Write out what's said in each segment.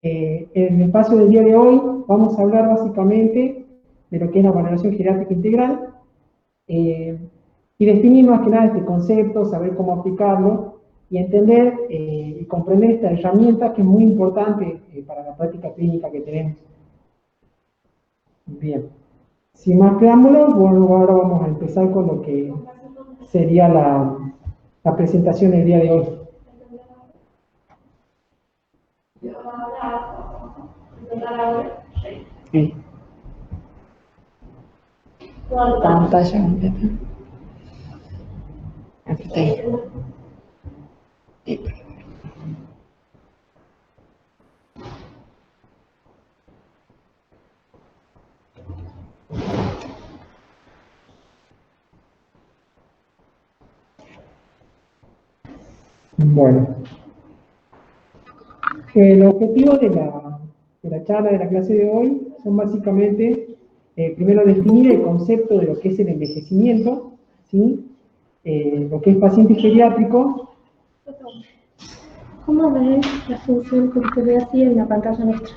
En el espacio del día de hoy vamos a hablar básicamente de lo que es la valoración geriátrica integral y definir más que nada este concepto, saber cómo aplicarlo y entender y comprender esta herramienta que es muy importante para la práctica clínica que tenemos. Bien, sin más preámbulos, bueno, ahora vamos a empezar con lo que sería la presentación del día de hoy. Sí. Pantalla completa. Aquí está ahí. Bueno, el objetivo de la charla, de la clase de hoy, son básicamente, primero definir el concepto de lo que es el envejecimiento, ¿sí? Lo que es paciente geriátrico. ¿Cómo ves la función que se ve así en la pantalla nuestra?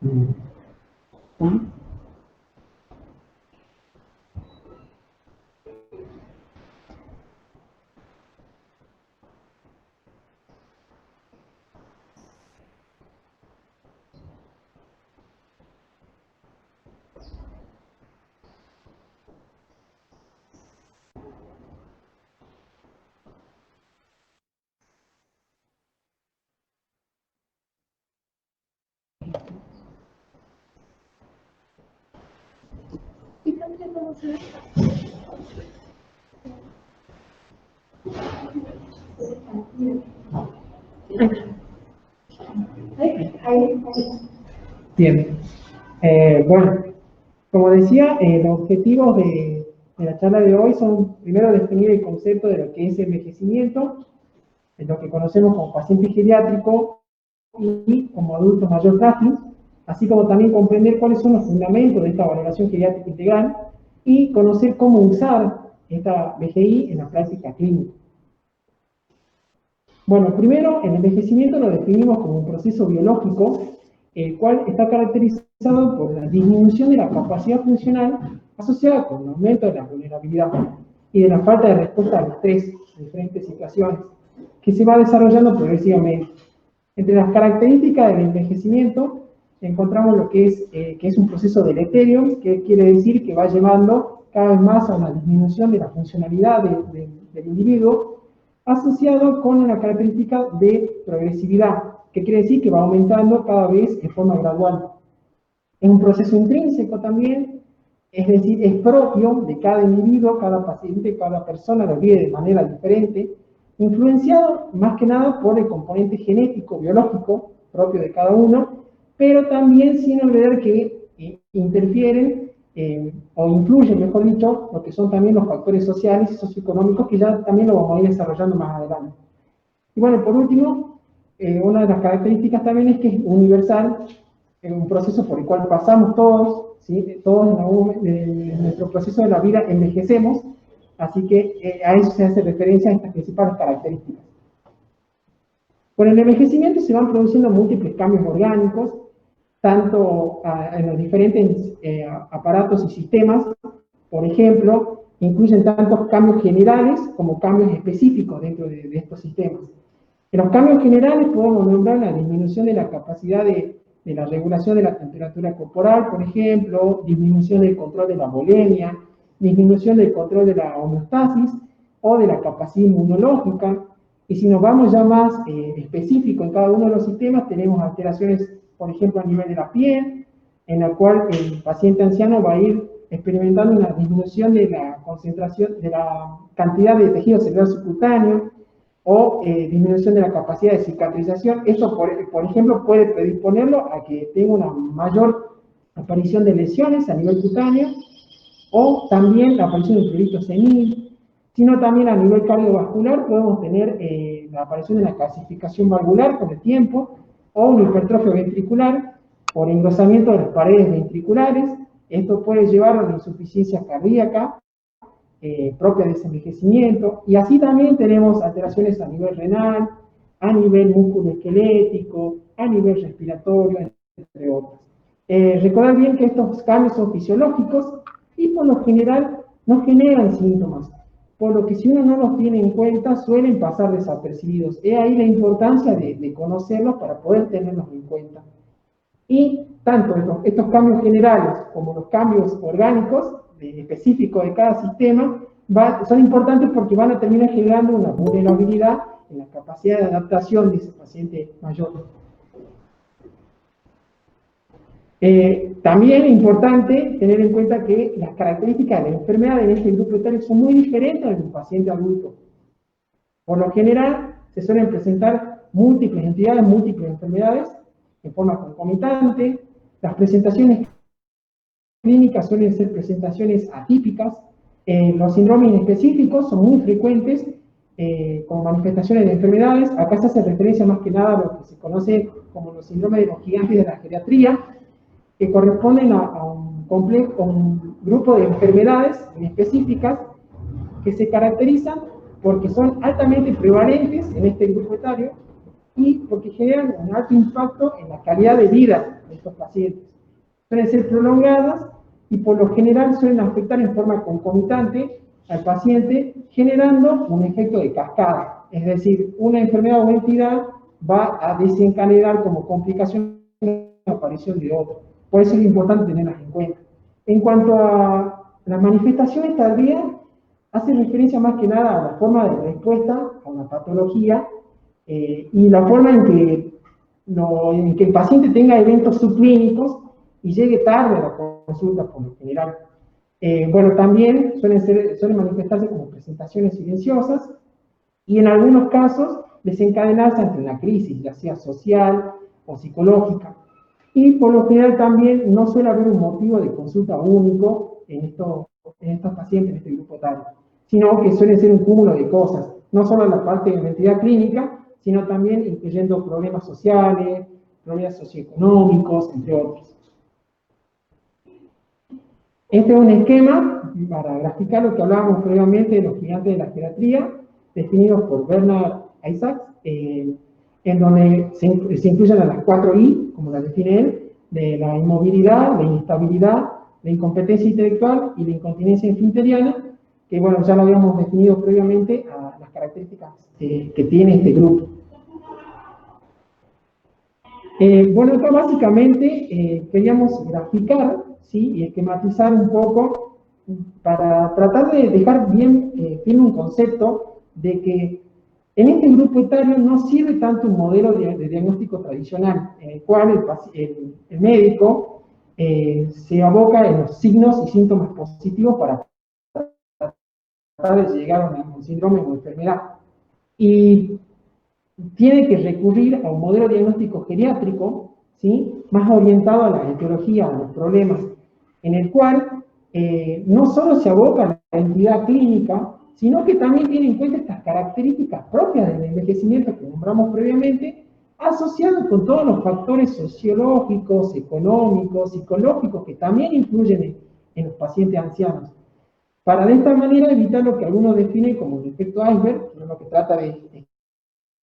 ¿Sí? ¿Y también vamos a ver? Ahí. Bien. Bueno, como decía, los objetivos de la charla de hoy son, primero, definir el concepto de lo que es envejecimiento, en lo que conocemos como paciente geriátrico y como adulto mayor frágil, así como también comprender cuáles son los fundamentos de esta valoración geriátrica integral y conocer cómo usar esta BGI en la práctica clínica. Bueno, primero, el envejecimiento lo definimos como un proceso biológico, el cual está caracterizado por la disminución de la capacidad funcional asociada con el aumento de la vulnerabilidad y de la falta de respuesta al estrés en diferentes situaciones, que se va desarrollando progresivamente. Entre las características del envejecimiento encontramos lo que es un proceso deleterio, que quiere decir que va llevando cada vez más a una disminución de la funcionalidad del individuo, asociado con una característica de progresividad, que quiere decir que va aumentando cada vez de forma gradual. Es un proceso intrínseco también, es decir, es propio de cada individuo, cada paciente, cada persona lo vive de manera diferente, influenciado más que nada por el componente genético, biológico, propio de cada uno, pero también sin olvidar que interfieren o influyen, mejor dicho, lo que son también los factores sociales y socioeconómicos, que ya también lo vamos a ir desarrollando más adelante. Y bueno, por último, una de las características también es que es universal, es un proceso por el cual pasamos todos, ¿sí? Todos en nuestro proceso de la vida envejecemos, así que a eso se hace referencia a estas principales características. Con el envejecimiento se van produciendo múltiples cambios orgánicos, tanto en los diferentes aparatos y sistemas. Por ejemplo, incluyen tantos cambios generales como cambios específicos dentro de estos sistemas. En los cambios generales podemos nombrar la disminución de la capacidad de la regulación de la temperatura corporal, por ejemplo, disminución del control de la bulimia, disminución del control de la homeostasis o de la capacidad inmunológica. Y si nos vamos ya más específico en cada uno de los sistemas, tenemos alteraciones, por ejemplo, a nivel de la piel, en la cual el paciente anciano va a ir experimentando una disminución de la concentración, de la cantidad de tejido celular subcutáneo, o disminución de la capacidad de cicatrización. Esto, por ejemplo, puede predisponerlo a que tenga una mayor aparición de lesiones a nivel cutáneo, o también la aparición de prurito senil, sino también a nivel cardiovascular podemos tener la aparición de la calcificación valvular con el tiempo, o una hipertrofia ventricular por engrosamiento de las paredes ventriculares. Esto puede llevar a una insuficiencia cardíaca, propia de ese envejecimiento, y así también tenemos alteraciones a nivel renal, a nivel musculoesquelético, a nivel respiratorio, entre otros. Recordar bien que estos cambios son fisiológicos y por lo general no generan síntomas, por lo que si uno no los tiene en cuenta suelen pasar desapercibidos. Es ahí la importancia de conocerlos para poder tenerlos en cuenta. Y tanto estos cambios generales como los cambios orgánicos específicos de cada sistema son importantes porque van a terminar generando una vulnerabilidad en la capacidad de adaptación de ese paciente mayor. También es importante tener en cuenta que las características de la enfermedad en este grupo etario son muy diferentes a las de un paciente adulto. Por lo general, se suelen presentar múltiples entidades, múltiples enfermedades en forma concomitante. Las presentaciones clínicas suelen ser presentaciones atípicas. Los síndromes específicos son muy frecuentes como manifestaciones de enfermedades. Acá se hace referencia más que nada a lo que se conoce como los síndromes de los gigantes de la geriatría, que corresponden a un grupo de enfermedades específicas que se caracterizan porque son altamente prevalentes en este grupo etario y porque generan un alto impacto en la calidad de vida de estos pacientes. Suelen ser prolongadas y por lo general suelen afectar en forma concomitante al paciente, generando un efecto de cascada. Es decir, una enfermedad o entidad va a desencadenar como complicación la aparición de otra. Por eso es importante tenerlas en cuenta. En cuanto a las manifestaciones tardías, hace referencia más que nada a la forma de respuesta a una patología y la forma en que el paciente tenga eventos subclínicos y llegue tarde a la consulta por lo general. Bueno, también suelen manifestarse como presentaciones silenciosas y en algunos casos desencadenarse ante una crisis, ya sea social o psicológica. Y por lo general también no suele haber un motivo de consulta único en estos pacientes, en este grupo etario, sino que suele ser un cúmulo de cosas, no solo la parte de la entidad clínica, sino también incluyendo problemas sociales, problemas socioeconómicos, entre otros. Este es un esquema para graficar lo que hablábamos previamente de los gigantes de la geriatría, definidos por Bernard Isaacs, en donde se incluyen a las 4 I, como las define él, de la inmovilidad, la inestabilidad, la incompetencia intelectual y la incontinencia esfinteriana, que bueno, ya lo habíamos definido previamente a las características que tiene este grupo. Bueno, acá básicamente queríamos graficar, ¿sí? Y esquematizar un poco para tratar de dejar bien firme un concepto de que en este grupo etario no sirve tanto un modelo de diagnóstico tradicional, en el cual el médico se aboca en los signos y síntomas positivos para tratar de llegar a un síndrome o enfermedad. Y tiene que recurrir a un modelo diagnóstico geriátrico, ¿sí? Más orientado a la etiología, a los problemas, en el cual no solo se aboca a la entidad clínica, sino que también tiene en cuenta estas características propias del envejecimiento que nombramos previamente, asociados con todos los factores sociológicos, económicos, psicológicos que también influyen en los pacientes ancianos. Para de esta manera evitar lo que algunos definen como un efecto iceberg, que es lo que trata de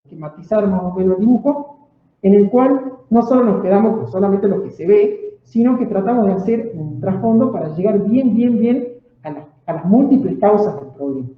esquematizar más o menos el dibujo, en el cual no solo nos quedamos con solamente lo que se ve, sino que tratamos de hacer un trasfondo para llegar bien a las múltiples causas del problema.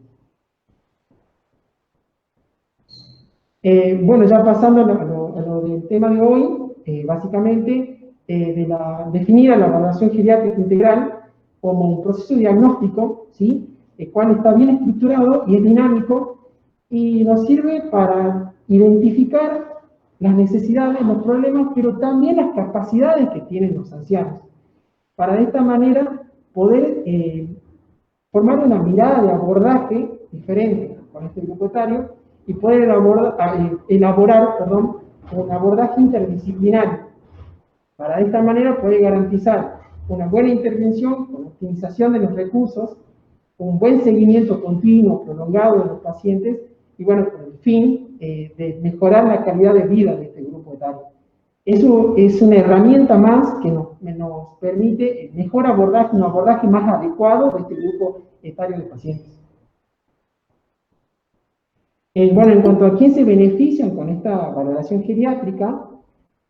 Bueno, ya pasando a lo del tema de hoy, básicamente definida la evaluación geriátrica integral como un proceso diagnóstico, ¿sí? El cual está bien estructurado y es dinámico y nos sirve para identificar las necesidades, los problemas, pero también las capacidades que tienen los ancianos. Para de esta manera poder formar una mirada de abordaje diferente con este grupo etario y poder elaborar un abordaje interdisciplinario. Para de esta manera poder garantizar una buena intervención con optimización de los recursos, un buen seguimiento continuo, prolongado de los pacientes y bueno, con el fin de mejorar la calidad de vida de este grupo etario. Eso es una herramienta más que nos permite el mejor abordaje, un abordaje más adecuado de este grupo etario de pacientes. Bueno, en cuanto a quién se benefician con esta valoración geriátrica,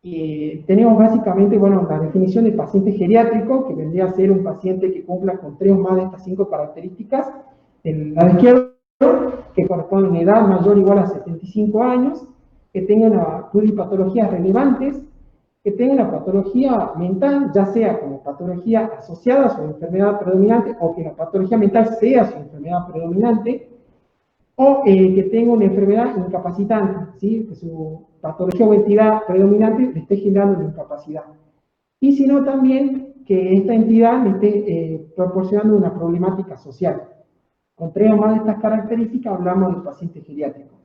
tenemos básicamente, bueno, la definición de paciente geriátrico, que vendría a ser un paciente que cumpla con 3 o más de estas 5 características. El lado izquierdo, que corresponde a una edad mayor o igual a 75 años, que tenga una pluripatologías relevantes, que tenga una patología mental, ya sea como patología asociada a su enfermedad predominante o que la patología mental sea su enfermedad predominante, o que tenga una enfermedad incapacitante, ¿sí? Que su patología o entidad predominante le esté generando una incapacidad. Y si no, también que esta entidad le esté proporcionando una problemática social. Con 3 o más de estas características hablamos de paciente geriátrico.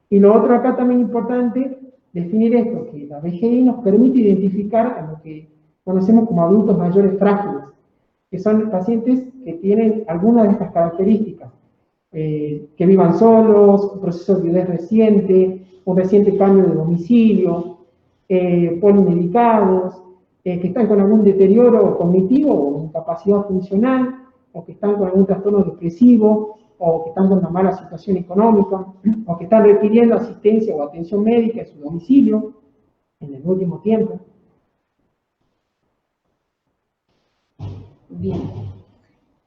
Y lo otro acá también importante, definir esto, que la VGI nos permite identificar a lo que conocemos como adultos mayores frágiles, que son pacientes que tienen algunas de estas características, que vivan solos, un proceso de viudez reciente, un reciente cambio de domicilio, polimedicados, que están con algún deterioro cognitivo o incapacidad funcional, o que están con algún trastorno depresivo, o que están con una mala situación económica, o que están requiriendo asistencia o atención médica en su domicilio en el último tiempo. Bien,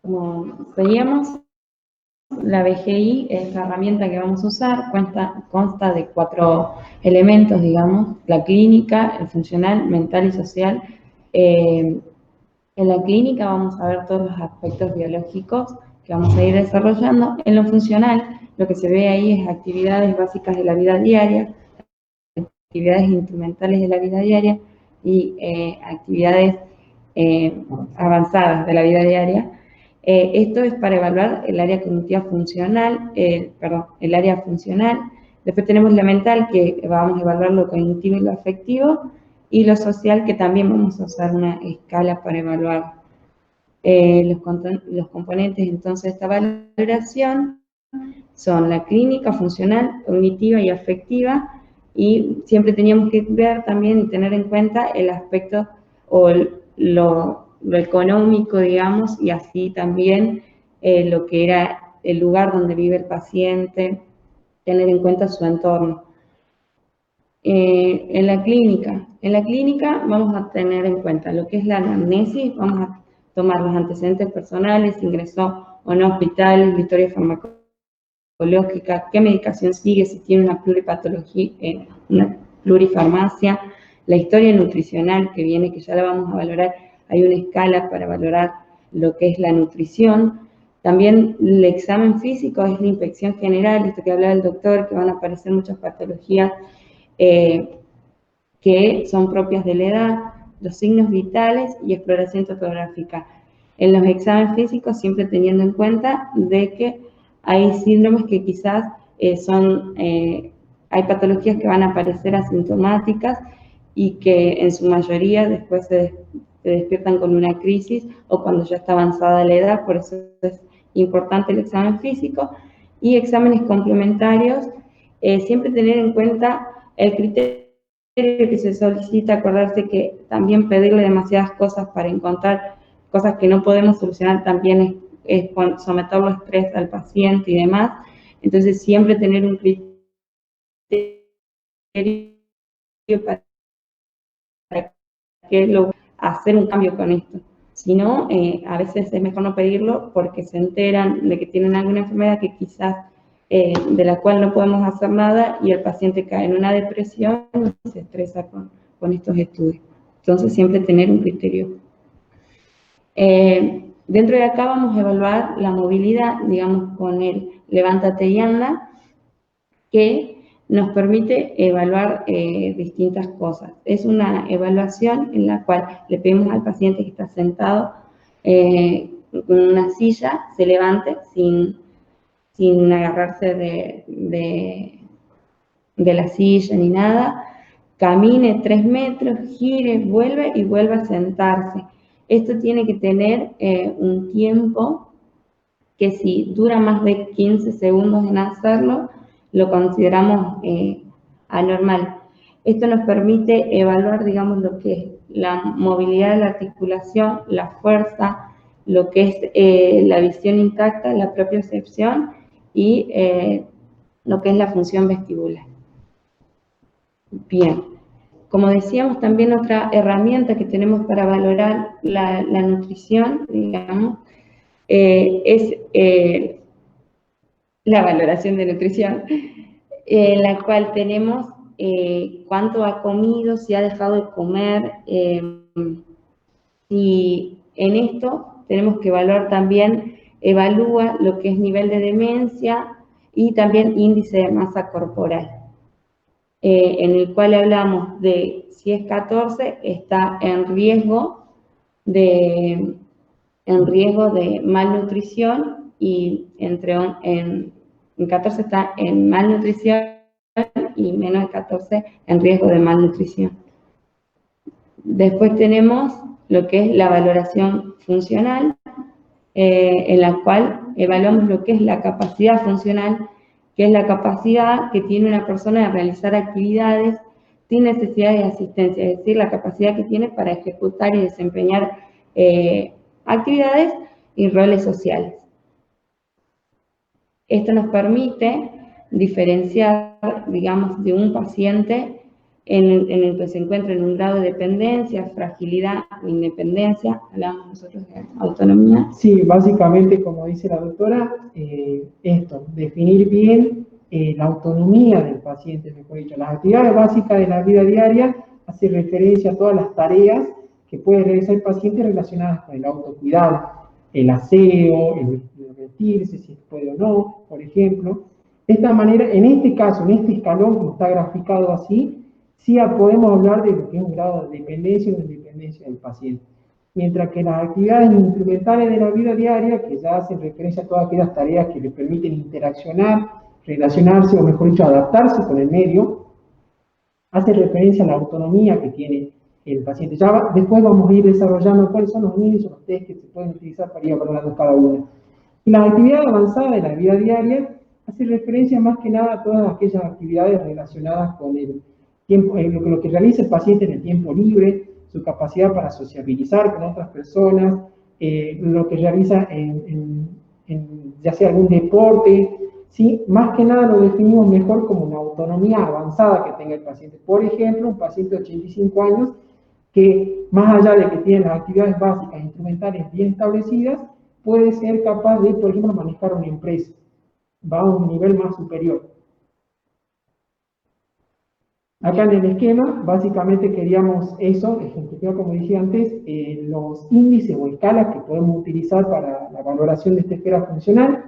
como veíamos, la VGI es la herramienta que vamos a usar, consta de 4 elementos, digamos, la clínica, el funcional, mental y social. En la clínica vamos a ver todos los aspectos biológicos que vamos a ir desarrollando. En lo funcional, lo que se ve ahí es actividades básicas de la vida diaria, actividades instrumentales de la vida diaria y actividades avanzadas de la vida diaria. Esto es para evaluar el área cognitiva funcional, el área funcional. Después tenemos la mental, que vamos a evaluar lo cognitivo y lo afectivo, y lo social, que también vamos a usar una escala para evaluar. Los componentes entonces de esta valoración son la clínica, funcional, cognitiva y afectiva, y siempre teníamos que ver también y tener en cuenta el aspecto o lo económico, digamos, y así también lo que era el lugar donde vive el paciente, tener en cuenta su entorno. En la clínica vamos a tener en cuenta lo que es la anamnesis, vamos a tomar los antecedentes personales, si ingresó o no a hospital, la historia farmacológica, qué medicación sigue, si tiene una pluripatología, una plurifarmacia, la historia nutricional que viene, que ya la vamos a valorar, hay una escala para valorar lo que es la nutrición. También el examen físico es la inspección general, esto que hablaba el doctor, que van a aparecer muchas patologías que son propias de la edad, los signos vitales y exploración topográfica. En los exámenes físicos siempre teniendo en cuenta de que hay síndromes que quizás hay patologías que van a aparecer asintomáticas y que en su mayoría después se despiertan con una crisis o cuando ya está avanzada la edad, por eso es importante el examen físico. Y exámenes complementarios, siempre tener en cuenta el criterio que se solicita, acordarse que también pedirle demasiadas cosas para encontrar cosas que no podemos solucionar también es someterlo a estrés al paciente y demás. Entonces siempre tener un criterio para que hacer un cambio con esto. Si no, a veces es mejor no pedirlo porque se enteran de que tienen alguna enfermedad que quizás de la cual no podemos hacer nada y el paciente cae en una depresión y se estresa con estos estudios. Entonces, siempre tener un criterio. Dentro de acá vamos a evaluar la movilidad, digamos, con el levántate y anda, que nos permite evaluar distintas cosas. Es una evaluación en la cual le pedimos al paciente que está sentado con una silla, se levante sin agarrarse de la silla ni nada, camine 3 metros, gire, vuelve y vuelve a sentarse. Esto tiene que tener un tiempo que si dura más de 15 segundos en hacerlo, lo consideramos anormal. Esto nos permite evaluar, digamos, lo que es la movilidad de la articulación, la fuerza, lo que es la visión intacta, la propiocepción y lo que es la función vestibular. Bien, como decíamos, también otra herramienta que tenemos para valorar la nutrición, digamos, es la valoración de nutrición, en la cual tenemos cuánto ha comido, si ha dejado de comer, y en esto tenemos que evaluar también, evalúa lo que es nivel de demencia y también índice de masa corporal, en el cual hablamos de si es 14, está en riesgo de malnutrición, y en 14 está en malnutrición y menos de 14 en riesgo de malnutrición. Después tenemos lo que es la valoración funcional, en la cual evaluamos lo que es la capacidad funcional, que es la capacidad que tiene una persona de realizar actividades sin necesidad de asistencia, es decir, la capacidad que tiene para ejecutar y desempeñar actividades y roles sociales. Esto nos permite diferenciar, digamos, de un paciente en el que se encuentra en un grado de dependencia, fragilidad o independencia. Hablamos nosotros de autonomía. Sí, básicamente, como dice la doctora, esto, definir bien la autonomía del paciente, mejor dicho. Las actividades básicas de la vida diaria hace referencia a todas las tareas que puede realizar el paciente relacionadas con el autocuidado, el aseo, el vestirse, si puede o no, por ejemplo. De esta manera, en este caso, en este escalón, como está graficado así, sí podemos hablar de lo que es un grado de dependencia o independencia del paciente. Mientras que las actividades instrumentales de la vida diaria, que ya hacen referencia a todas aquellas tareas que le permiten interaccionar, relacionarse, o mejor dicho, adaptarse con el medio, hace referencia a la autonomía que tiene el paciente. Ya después vamos a ir desarrollando cuáles son los índices o los test que se pueden utilizar para ir valorando cada una. Y la actividad avanzada de la vida diaria hace referencia más que nada a todas aquellas actividades relacionadas con el tiempo, lo que realiza el paciente en el tiempo libre, su capacidad para sociabilizar con otras personas, lo que realiza ya sea algún deporte, ¿sí? Más que nada lo definimos mejor como una autonomía avanzada que tenga el paciente. Por ejemplo, un paciente de 85 años que, más allá de que tiene las actividades básicas instrumentales bien establecidas, puede ser capaz de, por ejemplo, manejar una empresa. Va a un nivel más superior. Acá en el esquema, básicamente queríamos eso, ejemplificar, como dije antes, los índices o escalas que podemos utilizar para la valoración de esta esfera funcional.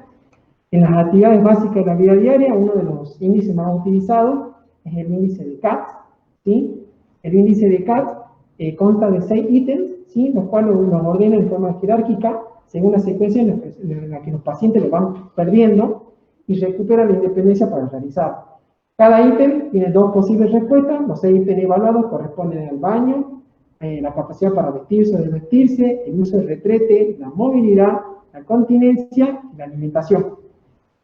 En las actividades básicas de la vida diaria, uno de los índices más utilizados es el índice de CAT, ¿sí? El índice de CAT consta de 6 ítems, ¿sí? Los cuales los ordena en forma jerárquica, según la secuencia en la que los pacientes lo van perdiendo y recuperan la independencia para realizar. Cada ítem tiene 2 posibles respuestas. Los 6 ítems evaluados corresponden al baño, la capacidad para vestirse o desvestirse, el uso del retrete, la movilidad, la continencia y la alimentación.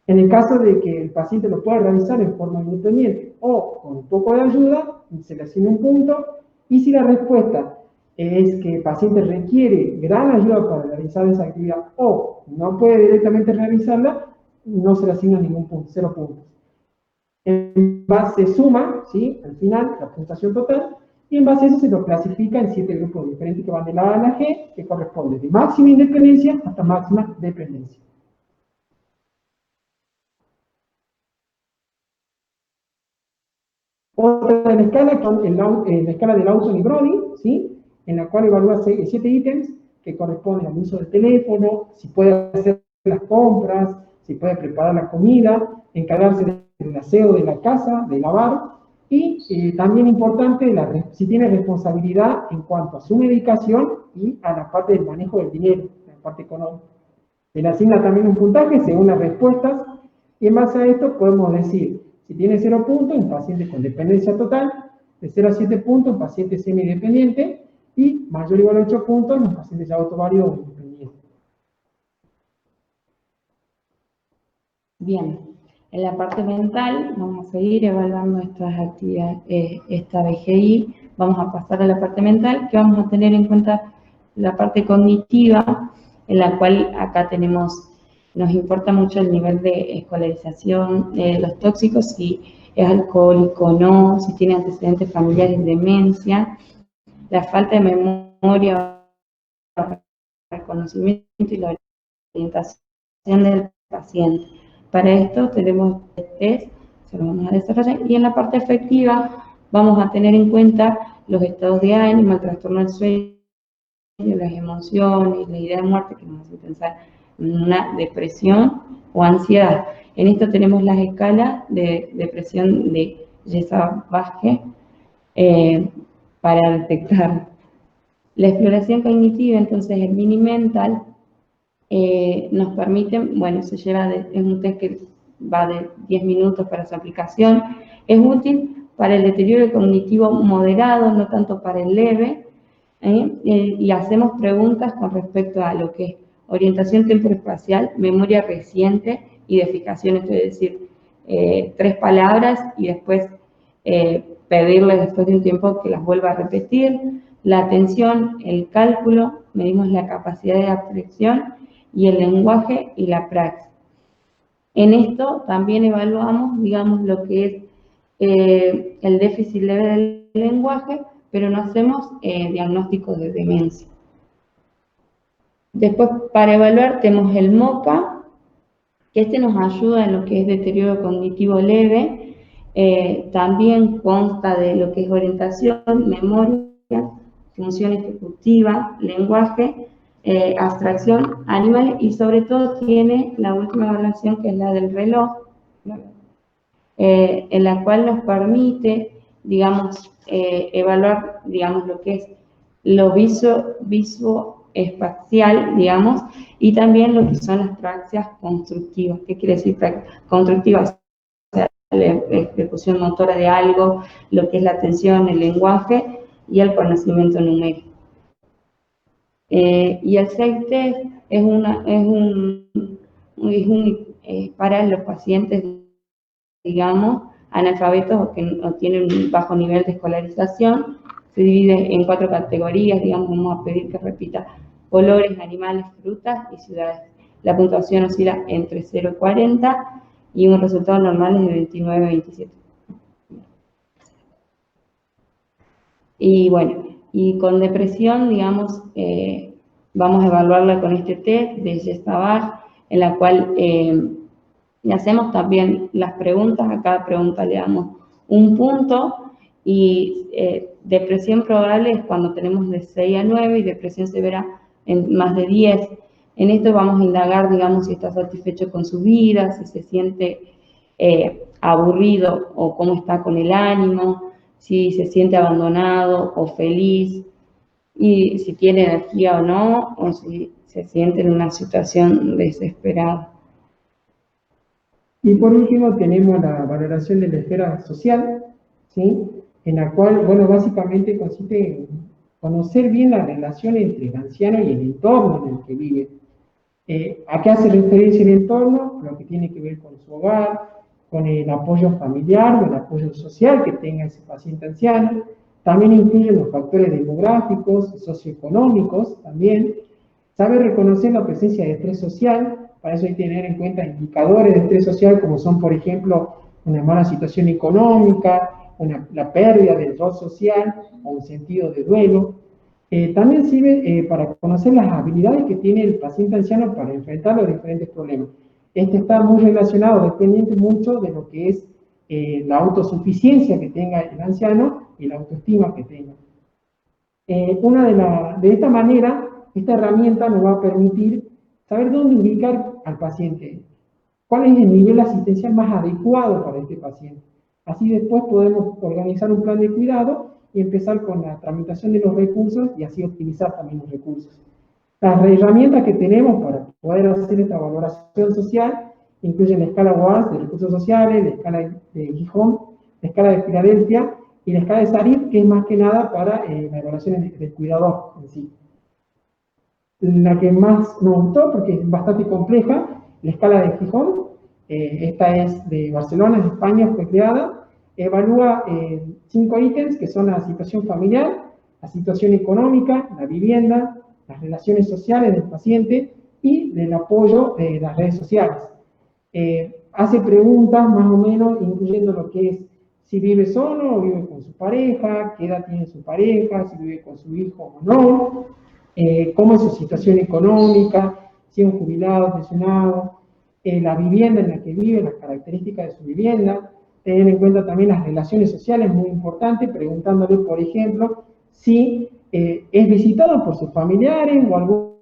En el caso de que el paciente lo pueda realizar en forma independiente o con un poco de ayuda, se le asigna un punto. Y si la respuesta es que el paciente requiere gran ayuda para realizar esa actividad o no puede directamente realizarla, no se le asigna ningún punto, 0 puntos. En base se suma, ¿sí? Al final, la puntuación total, y en base a eso se lo clasifica en 7 grupos diferentes que van de la A a la G, que corresponden de máxima independencia hasta máxima dependencia. Otra de la escala, la escala de Lawson y Brody, ¿sí? En la cual evalúa 7 ítems que corresponden al uso del teléfono, si puede hacer las compras, si puede preparar la comida, encargarse del aseo de la casa, de lavar, y también importante, si tiene responsabilidad en cuanto a su medicación y a la parte del manejo del dinero, la parte económica. Se le asigna también un puntaje según las respuestas, y en base a esto podemos decir, si tiene 0 puntos, un paciente con dependencia total, de 0 a 7 puntos, un paciente semidependiente, y mayor o igual a 8 puntos, un paciente ya autoválido o independiente. Bien, en la parte mental vamos a seguir evaluando estas actividades, esta BGI. Vamos a pasar a la parte mental, que vamos a tener en cuenta la parte cognitiva, en la cual acá tenemos nos importa mucho el nivel de escolarización de los tóxicos, si es alcohólico o no, si tiene antecedentes familiares de demencia, la falta de memoria, el conocimiento y la orientación del paciente. Para esto tenemos test, se lo vamos a desarrollar, y en la parte afectiva vamos a tener en cuenta los estados de ánimo, el trastorno del sueño, las emociones, la idea de muerte, que nos hace pensar en una depresión o ansiedad. En esto tenemos las escalas de depresión de Yesa-Vázquez para detectar. La exploración cognitiva, entonces el mini mental, nos permite, bueno, es un test que va de 10 minutos para su aplicación, es útil para el deterioro cognitivo moderado, no tanto para el leve, y hacemos preguntas con respecto a lo que es orientación temporoespacial, memoria reciente, identificación, esto es decir, 3 palabras y después pedirle después de un tiempo que las vuelva a repetir, la atención, el cálculo, medimos la capacidad de abstracción y el lenguaje y la praxis. En esto también evaluamos, digamos, lo que es el déficit leve del lenguaje, pero no hacemos diagnóstico de demencia. Después, para evaluar, tenemos el MOCA, que nos ayuda en lo que es deterioro cognitivo leve. También consta de lo que es orientación, memoria, función ejecutiva, lenguaje, abstracción, animales, y sobre todo tiene la última evaluación, que es la del reloj, en la cual nos permite, digamos, evaluar, digamos, lo que es lo visoespacial, digamos, y también lo que son las praxias constructivas. ¿Qué quiere decir constructivas? O sea, la ejecución motora de algo, lo que es la atención, el lenguaje y el conocimiento numérico. Y el SEIC-Test es para los pacientes, digamos, analfabetos o que no tienen un bajo nivel de escolarización. Se divide en 4 categorías, digamos, vamos a pedir que repita colores, animales, frutas y ciudades. La puntuación oscila entre 0 y 40 y un resultado normal es de 29 a 27. Y bueno, y con depresión, digamos, vamos a evaluarla con este test de Yesa-Vázquez, en la cual le hacemos también las preguntas. A cada pregunta le damos un punto, y depresión probable es cuando tenemos de 6 a 9 y depresión severa en más de 10. En esto vamos a indagar, digamos, si está satisfecho con su vida, si se siente aburrido o cómo está con el ánimo, si se siente abandonado o feliz, y si tiene energía o no, o si se siente en una situación desesperada. Y por último tenemos la valoración de la esfera social, ¿sí? En la cual, bueno, básicamente consiste en conocer bien la relación entre el anciano y el entorno en el que vive. ¿A qué hace referencia el entorno? Lo que tiene que ver con su hogar, con el apoyo familiar o el apoyo social que tenga ese paciente anciano. También incluye los factores demográficos, socioeconómicos también. Sabe reconocer la presencia de estrés social. Para eso hay que tener en cuenta indicadores de estrés social, como son, por ejemplo, una mala situación económica, la pérdida del rol social o un sentido de duelo. También sirve para conocer las habilidades que tiene el paciente anciano para enfrentar los diferentes problemas. Este está muy relacionado, dependiente mucho de lo que es la autosuficiencia que tenga el anciano y la autoestima que tenga. De esta manera, esta herramienta nos va a permitir saber dónde ubicar al paciente, cuál es el nivel asistencial más adecuado para este paciente. Así después podemos organizar un plan de cuidado y empezar con la tramitación de los recursos y así optimizar también los recursos. Las herramientas que tenemos para poder hacer esta valoración social incluyen la escala WAS de recursos sociales, la escala de Gijón, la escala de Filadelfia y la escala de Sarif, que es más que nada para la evaluación del cuidador en sí. La que más nos gustó, porque es bastante compleja, la escala de Gijón, esta es de Barcelona, de España, fue creada, evalúa 5 ítems que son la situación familiar, la situación económica, la vivienda, las relaciones sociales del paciente, y del apoyo de las redes sociales. Hace preguntas más o menos, incluyendo lo que es si vive solo o vive con su pareja, qué edad tiene su pareja, si vive con su hijo o no, cómo es su situación económica, si es un jubilado, pensionado, la vivienda en la que vive, las características de su vivienda, tener en cuenta también las relaciones sociales, muy importante, preguntándole, por ejemplo, si es visitado por sus familiares o alguno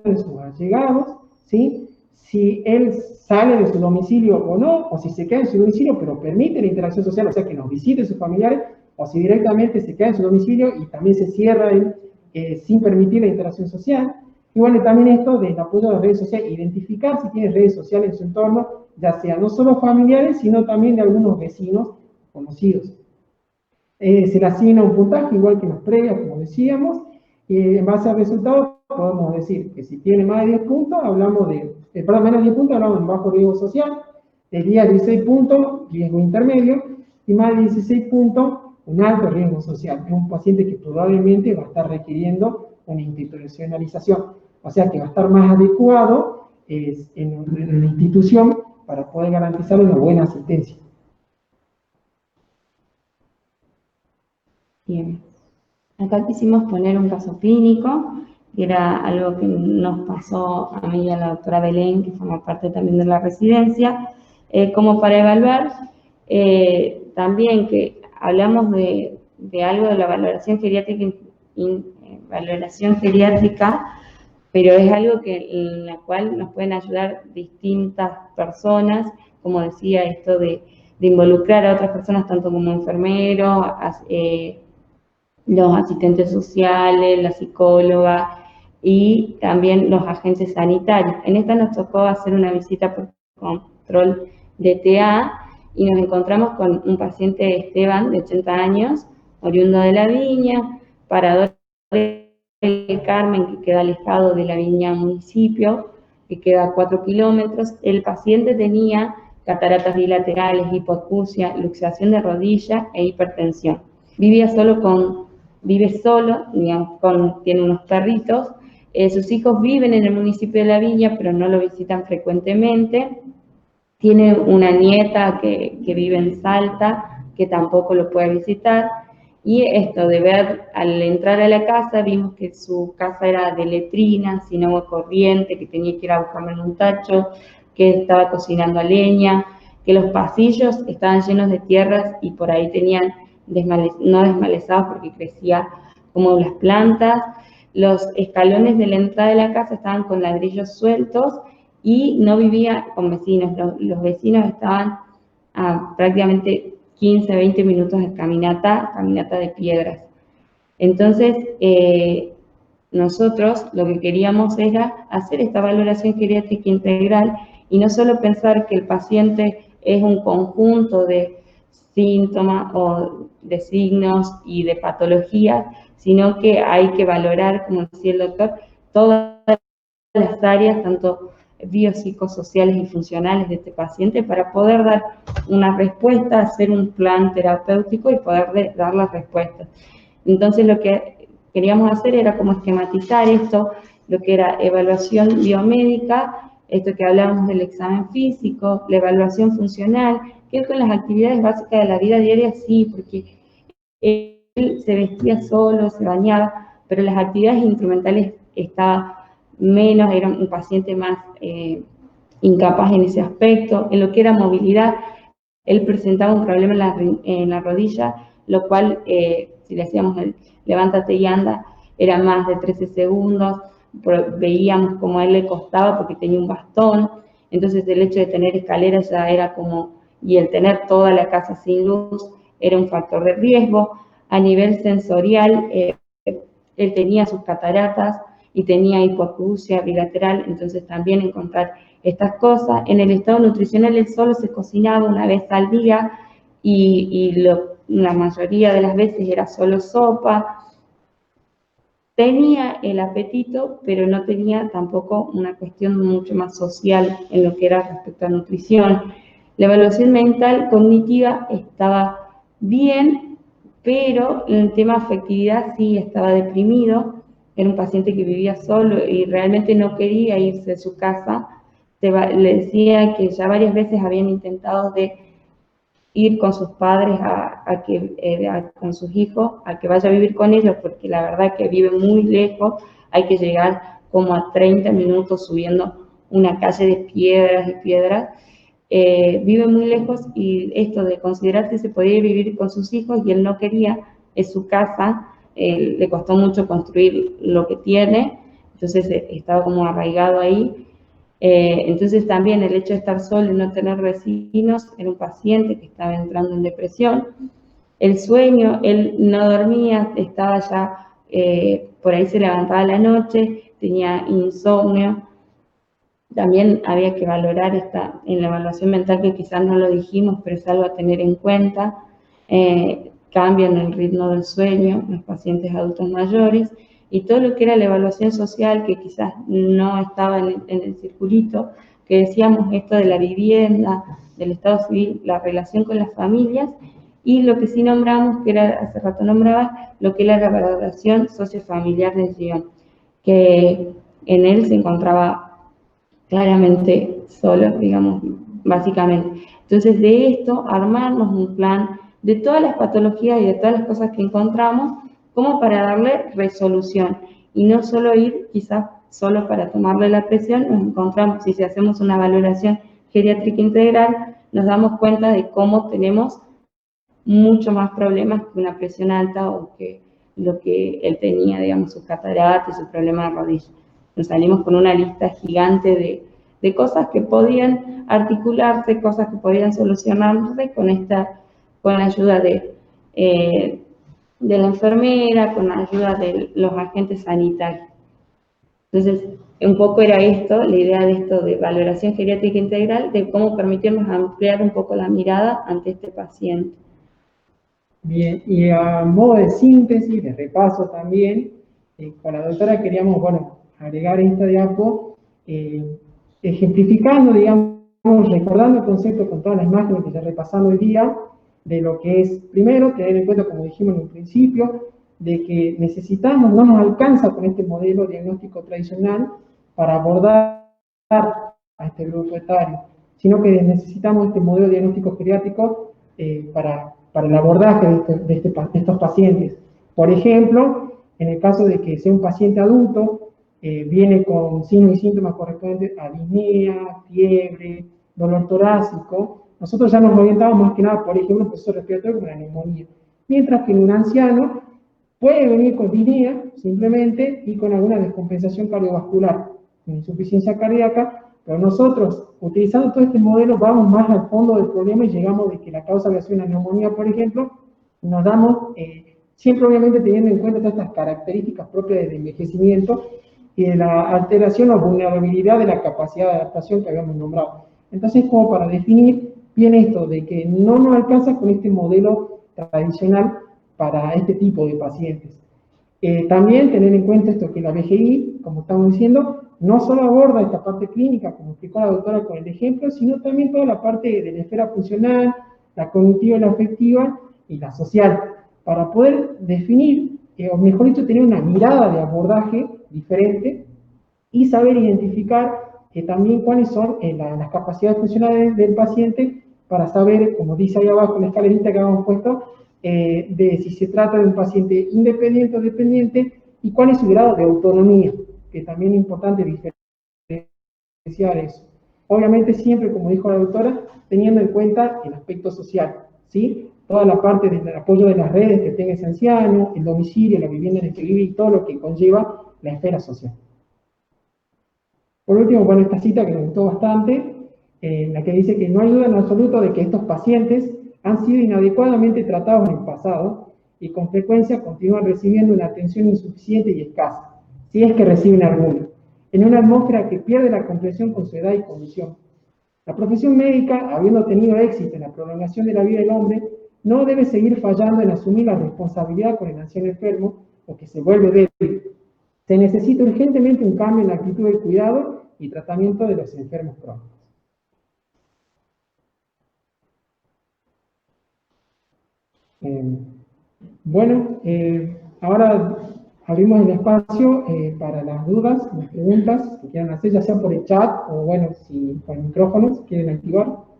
de sus allegados, ¿sí? Si él sale de su domicilio o no, o si se queda en su domicilio, pero permite la interacción social, o sea, que nos visite sus familiares, o si directamente se queda en su domicilio y también se cierra él, sin permitir la interacción social. Y bueno, también esto del apoyo a las redes sociales, identificar si tiene redes sociales en su entorno, ya sea no solo familiares, sino también de algunos vecinos conocidos. Se le asigna un puntaje, igual que en las previas, como decíamos, y en base al resultado podemos decir que si tiene más de 10 puntos, hablamos de, menos de 10 puntos, hablamos de bajo riesgo social, de 10 a 16 puntos, riesgo intermedio, y más de 16 puntos, un alto riesgo social. Es un paciente que probablemente va a estar requiriendo una institucionalización, o sea que va a estar más adecuado en la institución para poder garantizar una buena asistencia. Bien. Acá quisimos poner un caso clínico, que era algo que nos pasó a mí y a la doctora Belén, que forma parte también de la residencia, como para evaluar también que hablamos de algo de la valoración geriátrica, pero es algo en la cual nos pueden ayudar distintas personas, como decía, esto de involucrar a otras personas, tanto como enfermeros, los asistentes sociales, la psicóloga y también los agentes sanitarios. En esta nos tocó hacer una visita por control de TA y nos encontramos con un paciente, Esteban, de 80 años, oriundo de La Viña, parador del Carmen, que queda alejado de La Viña municipio, que queda a 4 kilómetros. El paciente tenía cataratas bilaterales, hipoacusia, luxación de rodilla e hipertensión. Vive solo, digamos, tiene unos perritos. Sus hijos viven en el municipio de La Viña, pero no lo visitan frecuentemente. Tiene una nieta que vive en Salta, que tampoco lo puede visitar. Y esto de ver, al entrar a la casa, vimos que su casa era de letrina, sin agua corriente, que tenía que ir a buscarlo en un tacho, que estaba cocinando a leña, que los pasillos estaban llenos de tierras y por ahí tenían no desmalezados porque crecía como las plantas. Los escalones de la entrada de la casa estaban con ladrillos sueltos y no vivía con vecinos. Los vecinos estaban a prácticamente 15, 20 minutos de caminata de piedras. Entonces, nosotros lo que queríamos era hacer esta valoración geriátrica integral y no solo pensar que el paciente es un conjunto de síntomas o de signos y de patologías, sino que hay que valorar, como decía el doctor, todas las áreas, tanto biopsicosociales y funcionales de este paciente, para poder dar una respuesta, hacer un plan terapéutico y poder dar las respuestas. Entonces lo que queríamos hacer era como esquematizar esto, lo que era evaluación biomédica, esto que hablábamos del examen físico, la evaluación funcional, que con las actividades básicas de la vida diaria sí, porque él se vestía solo, se bañaba, pero las actividades instrumentales estaba menos, era un paciente más incapaz en ese aspecto. En lo que era movilidad, él presentaba un problema en la rodilla, lo cual, si le hacíamos el levántate y anda, era más de 13 segundos, veíamos cómo a él le costaba porque tenía un bastón, entonces el hecho de tener escaleras ya era como, y el tener toda la casa sin luz, era un factor de riesgo. A nivel sensorial, él tenía sus cataratas y tenía hipoacusia bilateral, entonces también encontrar estas cosas. En el estado nutricional él solo se cocinaba una vez al día y la mayoría de las veces era solo sopa. Tenía el apetito, pero no tenía tampoco una cuestión mucho más social en lo que era respecto a nutrición. La evaluación mental cognitiva estaba bien, pero en el tema afectividad sí estaba deprimido. era un paciente que vivía solo y realmente no quería irse de su casa. Le decía que ya varias veces habían intentado de ir con sus padres con sus hijos, a que vaya a vivir con ellos, porque la verdad que vive muy lejos, hay que llegar como a 30 minutos subiendo una calle de piedras y piedras, vive muy lejos y esto de considerar que se podía vivir con sus hijos y él no quería, es su casa, le costó mucho construir lo que tiene, entonces estaba como arraigado ahí. Entonces también el hecho de estar solo y no tener vecinos, era un paciente que estaba entrando en depresión. El sueño, él no dormía, estaba ya, por ahí se levantaba a la noche, tenía insomnio. También había que valorar en la evaluación mental, que quizás no lo dijimos, pero es algo a tener en cuenta, cambio en el ritmo del sueño, los pacientes adultos mayores, y todo lo que era la evaluación social, que quizás no estaba en el circulito, que decíamos esto de la vivienda, del estado civil, la relación con las familias, y lo que sí nombramos, que era, hace rato nombraba, lo que era la valoración sociofamiliar del guión, que en él se encontraba claramente solo, digamos, básicamente. Entonces, de esto, armarnos un plan de todas las patologías y de todas las cosas que encontramos, como para darle resolución, y no solo ir quizás solo para tomarle la presión. Nos encontramos, si hacemos una valoración geriátrica integral, nos damos cuenta de cómo tenemos mucho más problemas que una presión alta o que lo que él tenía, digamos, sus cataratas y su problema de rodilla. Nos salimos con una lista gigante de cosas que podían articularse, cosas que podían solucionarse con la ayuda de la enfermera, con la ayuda de los agentes sanitarios. Entonces, un poco era esto, la idea de esto de valoración geriátrica integral, de cómo permitirnos ampliar un poco la mirada ante este paciente. Bien, y a modo de síntesis, de repaso también, con la doctora queríamos, bueno, agregar esta diapo, ejemplificando, digamos, recordando el concepto con todas las imágenes que ya repasamos hoy día, de lo que es, primero, tener en cuenta, como dijimos en un principio, de que necesitamos, no nos alcanza con este modelo diagnóstico tradicional para abordar a este grupo etario, sino que necesitamos este modelo diagnóstico geriátrico para el abordaje de estos pacientes. Por ejemplo, en el caso de que sea un paciente adulto, viene con signos y síntomas correspondientes a disnea, fiebre, dolor torácico, nosotros ya nos orientamos más que nada, por ejemplo, un proceso respiratorio como la neumonía. Mientras que en un anciano puede venir con disnea, simplemente, y con alguna descompensación cardiovascular, con insuficiencia cardíaca, pero nosotros, utilizando todo este modelo, vamos más al fondo del problema y llegamos de que la causa había sido una neumonía, por ejemplo, nos damos, siempre obviamente teniendo en cuenta todas estas características propias del envejecimiento y de la alteración o vulnerabilidad de la capacidad de adaptación que habíamos nombrado. Entonces, como para definir bien esto, de que no nos alcanza con este modelo tradicional para este tipo de pacientes. También tener en cuenta esto que la BGI, como estamos diciendo, no solo aborda esta parte clínica, como explicó la doctora con el ejemplo, sino también toda la parte de la esfera funcional, la cognitiva, la afectiva y la social, para poder definir, o mejor dicho, tener una mirada de abordaje diferente y saber identificar también cuáles son las capacidades funcionales del paciente para saber, como dice ahí abajo en la escalerita que habíamos puesto, de si se trata de un paciente independiente o dependiente y cuál es su grado de autonomía, que también es importante diferenciar eso. Obviamente siempre, como dijo la doctora, teniendo en cuenta el aspecto social, ¿sí? Toda la parte del apoyo de las redes que tenga ese anciano, el domicilio, la vivienda en la que vive y todo lo que conlleva la esfera social. Por último, bueno, esta cita que me gustó bastante, en la que dice que no hay duda en absoluto de que estos pacientes han sido inadecuadamente tratados en el pasado y con frecuencia continúan recibiendo una atención insuficiente y escasa, si es que reciben alguna, en una atmósfera que pierde la comprensión con su edad y condición. La profesión médica, habiendo tenido éxito en la prolongación de la vida del hombre, no debe seguir fallando en asumir la responsabilidad con el anciano enfermo o que se vuelve débil. Se necesita urgentemente un cambio en la actitud del cuidado y tratamiento de los enfermos crónicos. Bueno, ahora abrimos el espacio para las dudas, las preguntas que quieran hacer, ya sea por el chat o, bueno, si por el micrófono, si quieren activar.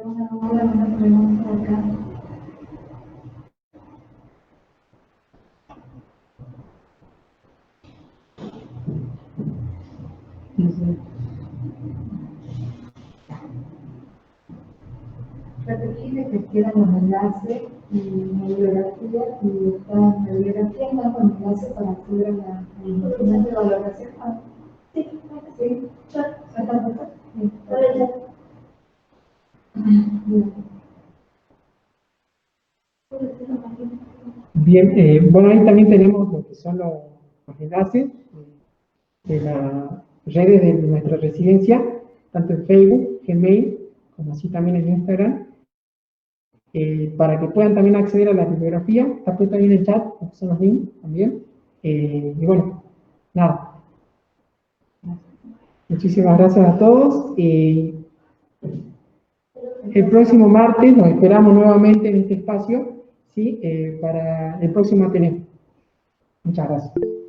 Una pregunta acá. Repetirle que quieran los enlaces y la bibliografía, y está en la bibliografía está con enlace para acceder a la información de valoración. Ah, sí, sí, ya está puesto. Sí, ya. Bien, bueno, ahí también tenemos lo que son los enlaces de las redes de nuestra residencia, tanto en Facebook, Gmail, como así también en Instagram, para que puedan también acceder a la bibliografía. Está puesto ahí en el chat, son los links también. Y bueno, nada. Muchísimas gracias a todos. El próximo martes nos esperamos nuevamente en este espacio, ¿sí? Para el próximo Ateneo. Muchas gracias.